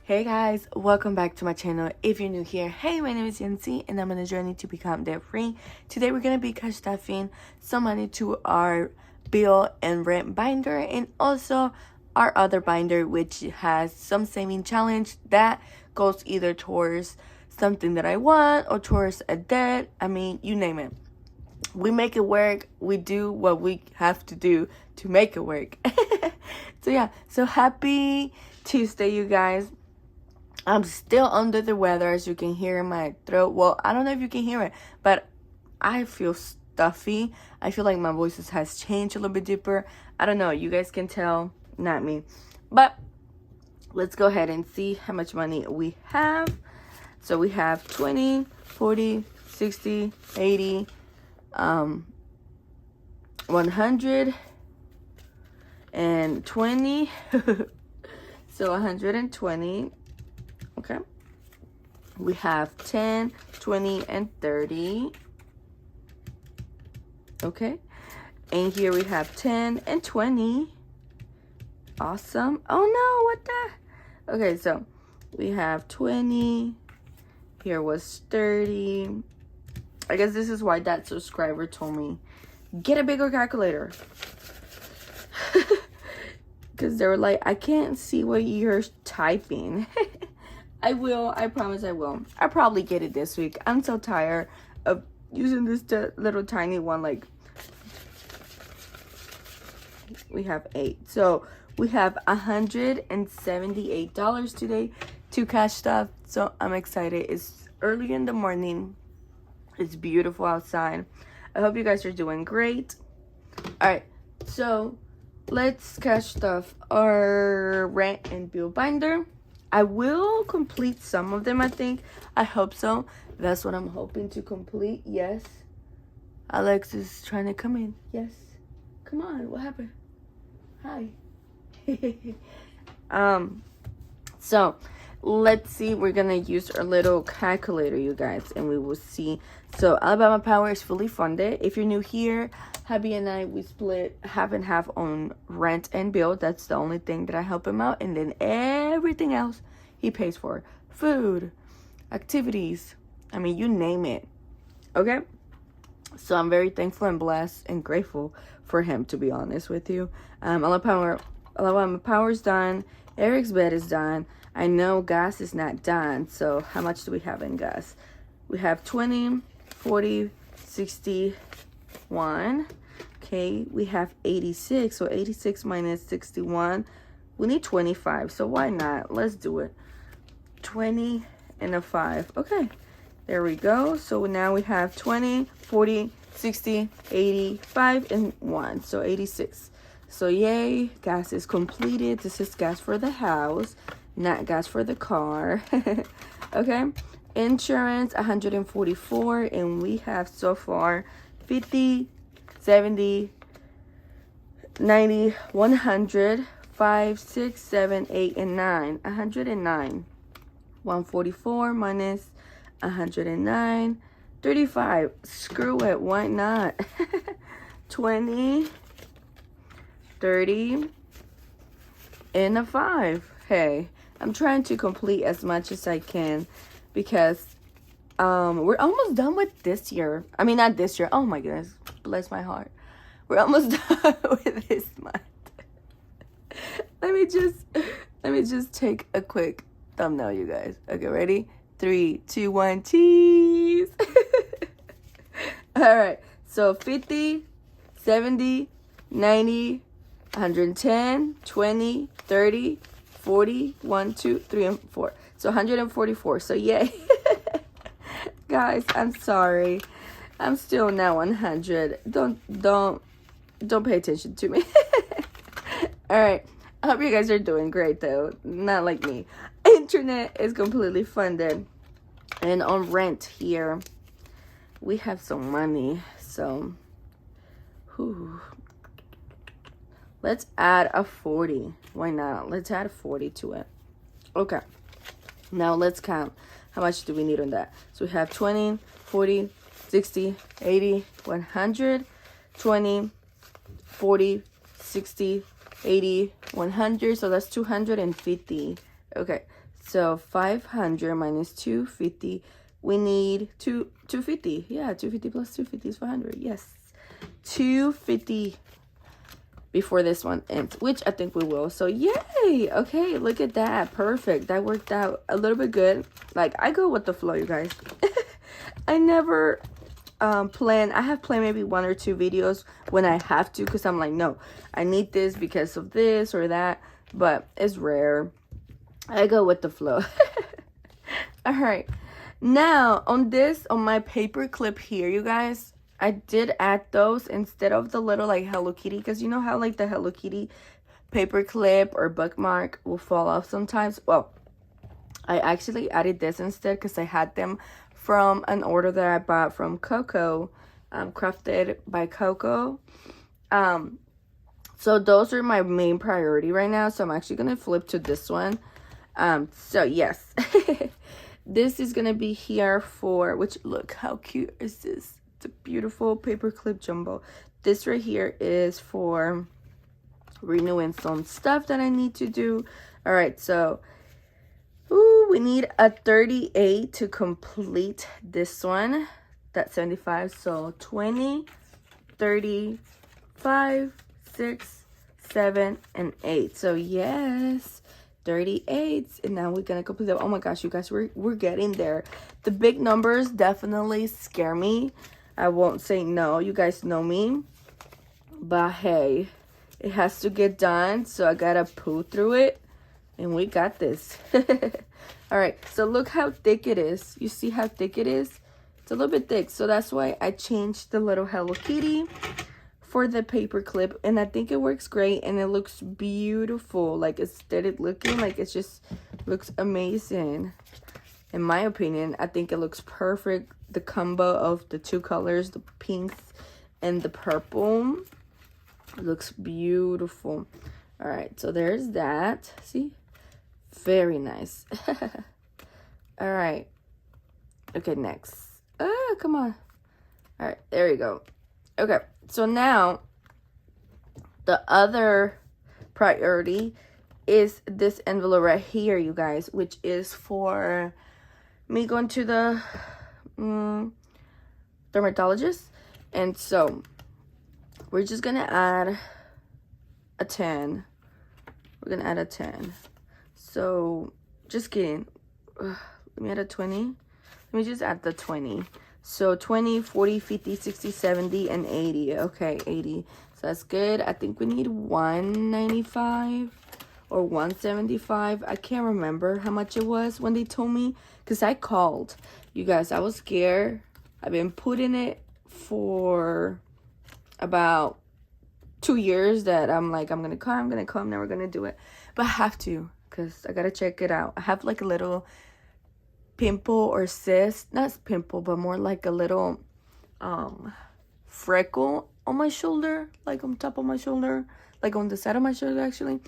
Hey guys, welcome back to my channel. If you're new here, hey, my name is Yancy and I'm on a journey to become debt free. Today we're going to be cash stuffing some money to our bill and rent binder and also our other binder, which has some saving challenge that goes either towards something that I want or towards a debt. I mean, you name it. We make it work. We do what we have to do to make it work. So happy Tuesday, you guys. I'm still under the weather, as you can hear in my throat. Well, I don't know if you can hear it, but I feel stuffy. I feel like my voice has changed a little bit deeper. I don't know. You guys can tell, not me. But let's go ahead and see how much money we have. So we have 20, 40, 60, 80, 120. So 120. Okay, we have 10, 20, and 30. Okay, and here we have 10 and 20. Awesome. Oh no, what the? Okay, so we have 20. Here was 30. I guess this is why that subscriber told me, get a bigger calculator. Because they were like, I can't see what you're typing. I will. I promise I will. I'll probably get it this week. I'm so tired of using this little tiny one. Like, we have 8. So we have $178 today to cash stuff. So I'm excited. It's early in the morning. It's beautiful outside. I hope you guys are doing great. All right. So let's cash stuff our rent and bill binder. I will complete some of them, I think. I hope so. That's what I'm hoping to complete. Yes. Alex is trying to come in. Yes. Come on. What happened? Hi. So let's see. We're going to use our little calculator, you guys, and we will see. So Alabama Power is fully funded. If you're new here, hubby and I, we split half and half on rent and bill. That's the only thing that I help him out. And then everything else he pays for. Food, activities. I mean, you name it. Okay? So I'm very thankful and blessed and grateful for him, to be honest with you. Alabama Power is done. Eric's bed is done. I know gas is not done. So how much do we have in gas? We have 20, 40, 61. Okay, we have 86. So 86 minus 61. We need 25. So why not? Let's do it. 20 and a 5. Okay, there we go. So now we have 20, 40, 60, 85, and 1. So 86. So yay, gas is completed. This is gas for the house, not gas for the car. Okay, insurance 144, and we have so far 50, 70, 90, 100, 5, 6, 7, 8, and 9. 109. 144 minus 109. 35. Screw it. Why not? 20, 30, and a 5. Hey, I'm trying to complete as much as I can because we're almost done with this year. I mean, not this year. Oh my goodness. Bless my heart. We're almost done with this month. Let me just take a quick thumbnail, you guys. Okay, ready? 3, 2, 1, cheese. All right. So 50, 70, 90, 110, 20, 30, 40, 1, 2, 3, and 4. So 144. So yay. Guys, I'm sorry. I'm still not 100. Don't pay attention to me. All right. I hope you guys are doing great, though. Not like me. Internet is completely funded. And on rent here, we have some money. So, let's add a 40. Why not? Let's add a 40 to it. Okay. Now, let's count. How much do we need on that? So, we have 20, 40, 60, 80, 100, 20, 40, 60, 80, 100. So that's 250. Okay, so 500 minus 250. We need 250. Yeah, 250 plus 250 is 400. Yes, 250 before this one ends, which I think we will. So yay. Okay, look at that. Perfect. That worked out a little bit good. Like, I go with the flow, you guys. I never plan. I have planned maybe 1 or 2 videos when I have to, because I'm like, no, I need this because of this or that, but it's rare. I go with the flow. All right, now on my paper clip here, you guys, I did add those instead of the little like Hello Kitty, because you know how like the Hello Kitty paper clip or bookmark will fall off sometimes. Well, I actually added this instead because I had them from an order that I bought from Coco, Crafted by Coco. So those are my main priority right now. So I'm actually gonna flip to this one. So yes, this is gonna be here for, which, look how cute is this? It's a beautiful paperclip jumbo. This right here is for renewing some stuff that I need to do. All right, so we need a 38 to complete this one. That's 75. So 20, 35, 6, 7, and 8. So yes, 38. And now we're gonna complete it. Oh my gosh, you guys, we're getting there. The big numbers definitely scare me. I won't say no. You guys know me. But hey, it has to get done. So I gotta pull through it. And we got this. All right, so look how thick it is. You see how thick it is? It's a little bit thick. So that's why I changed the little Hello Kitty for the paper clip. And I think it works great. And it looks beautiful. Like, aesthetic looking. Like, it just looks amazing. In my opinion, I think it looks perfect. The combo of the 2 colors, the pinks and the purple. It looks beautiful. All right, so there's that. See? Very nice. All right. Okay, next. Come on. All right, there you go. Okay, so now the other priority is this envelope right here, you guys, which is for me going to the dermatologist. And so we're just gonna add a 10. We're gonna add a 10. So just kidding. Let me add a 20. Let me just add the 20. So 20, 40, 50, 60, 70, and 80. Okay, 80. So that's good. I think we need 195 or 175. I can't remember how much it was when they told me, because I called. You guys, I was scared. I've been putting it for about 2 years that I'm like, I'm gonna come, I'm never gonna do it. But I have to, because I gotta check it out. I have like a little pimple or cyst, not pimple, but more like a little freckle on my shoulder, like on top of my shoulder, like on the side of my shoulder actually,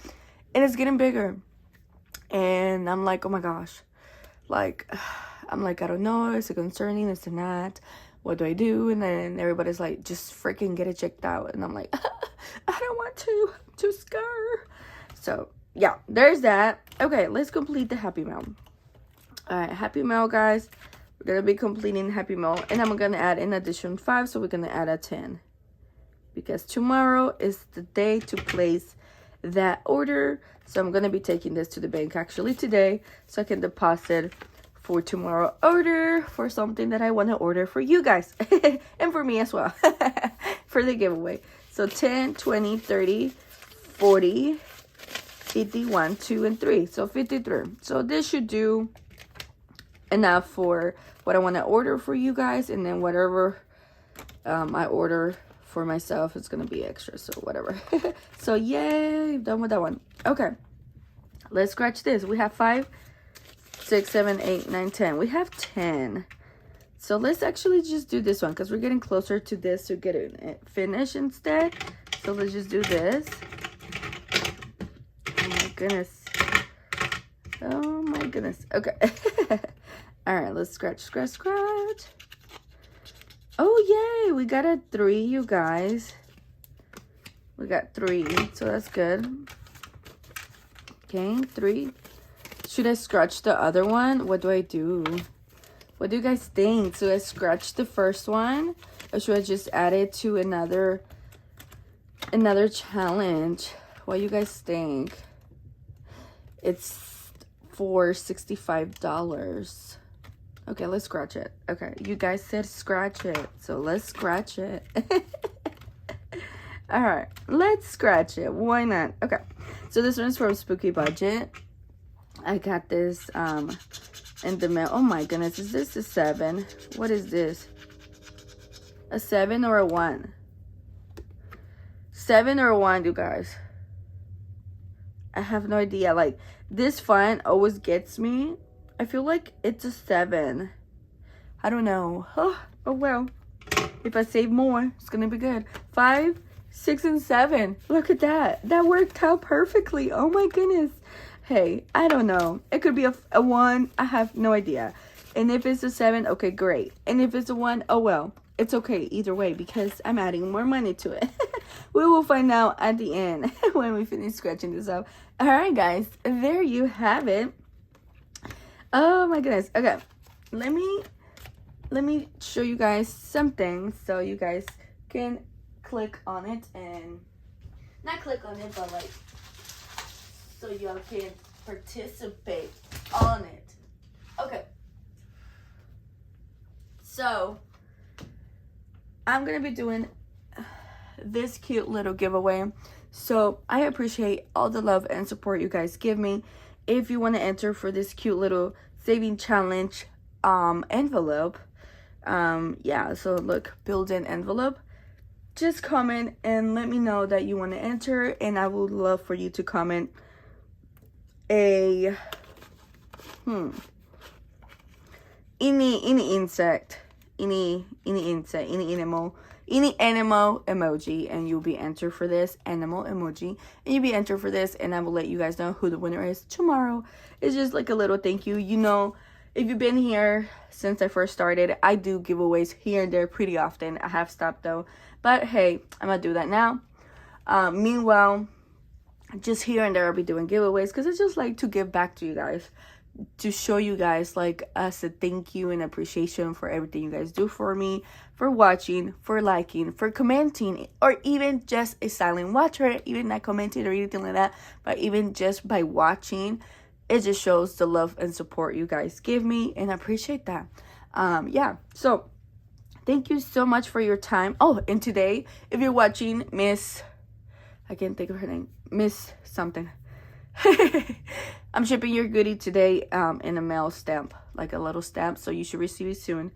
and it's getting bigger. And I'm like, oh my gosh, like I'm like, I don't know, is it concerning, is it not, what do I do? And then everybody's like, just freaking get it checked out. And I'm like, I don't want to, I'm too scared. So yeah, there's that. Okay, let's complete the Happy Mail. All right, Happy Mail, guys. We're gonna be completing Happy Mail, and I'm gonna add in addition 5, so we're gonna add a 10, because tomorrow is the day to place that order. So I'm gonna be taking this to the bank actually today, so I can deposit for tomorrow order for something that I want to order for you guys and for me as well for the giveaway. So 10, 20, 30, 40, 51, 2, and 3. So 53. So this should do enough for what I want to order for you guys, and then whatever I order for myself, it's gonna be extra, so whatever. So yay, done with that one. Okay, let's scratch this. We have 5, 6, 7, 8, 9, 10. We have 10. So let's actually just do this one, because we're getting closer to this to get it finished instead. So let's just do this. Oh my goodness. Oh my goodness. Okay. All right, let's scratch, scratch, scratch. Oh, yay. We got a 3, you guys. We got 3, so that's good. Okay, 3. Should I scratch the other one? What do I do? What do you guys think? Should I scratch the first one? Or should I just add it to another challenge? What do you guys think? It's for $65. Okay, let's scratch it. Okay, you guys said scratch it, so let's scratch it. All right, let's scratch it. Why not? Okay, so this one's from Spooky Budget. I got this in the mail. Oh my goodness, is this a 7? What is this? A 7 or a 1? 7 or a 1, you guys? I have no idea. Like, this font always gets me. I feel like it's a 7. I don't know. Oh well. If I save more, it's gonna be good. 5, 6, and 7. Look at that. That worked out perfectly. Oh my goodness. Hey, I don't know. It could be a 1. I have no idea. And if it's a 7, okay, great. And if it's a 1, oh well. It's okay either way because I'm adding more money to it. We will find out at the end when we finish scratching this up. All right, guys. There you have it. Oh my goodness. Okay. Let me show you guys something so you guys can click on it and not click on it, but like so y'all can participate on it. Okay. So I'm gonna be doing this cute little giveaway. So I appreciate all the love and support you guys give me. If you want to enter for this cute little saving challenge envelope, yeah, so look, built-in envelope, just comment and let me know that you want to enter, and I would love for you to comment a any insect, any animal emoji, and you'll be entered for this animal emoji, and you'll be entered for this, and I will let you guys know who the winner is tomorrow. It's just like a little thank you. You know, if you've been here since I first started, I do giveaways here and there pretty often. I have stopped though, but hey, I'm gonna do that now. Meanwhile, just here and there I'll be doing giveaways because I just like to give back to you guys, to show you guys like as a thank you and appreciation for everything you guys do for me, for watching, for liking, for commenting, or even just a silent watcher, even not commenting or anything like that, but even just by watching, it just shows the love and support you guys give me, and I appreciate that. Yeah, so thank you so much for your time. Oh, and today, if you're watching Miss, I can't think of her name, Miss something. I'm shipping your goodie today in a mail stamp, like a little stamp, so you should receive it soon.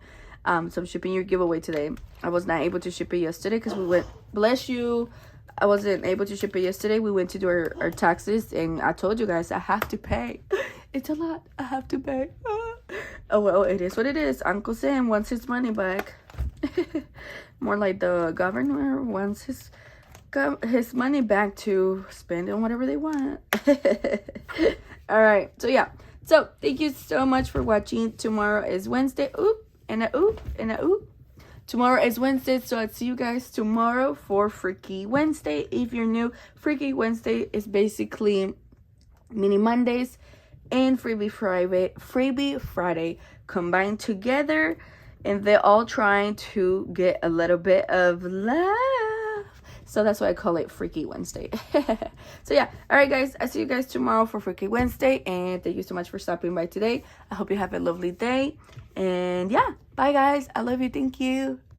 So I'm shipping your giveaway today. I was not able to ship it yesterday because we went, bless you, I wasn't able to ship it yesterday. We went to do our taxes, and I told you guys I have to pay. It's a lot. I have to pay. Oh well, it is what it is. Uncle Sam wants his money back. More like the governor wants his money back to spend on whatever they want. All right, so yeah, so thank you so much for watching. Tomorrow is Wednesday. Oop and a oop and a oop. Tomorrow is Wednesday, so I'll see you guys tomorrow for Freaky Wednesday. If you're new, Freaky Wednesday is basically mini Mondays and Freebie Friday combined together, and they're all trying to get a little bit of love. So that's why I call it Freaky Wednesday. So yeah, all right guys, I'll see you guys tomorrow for Freaky Wednesday, and thank you so much for stopping by today. I hope you have a lovely day, and yeah, bye guys. I love you. Thank you.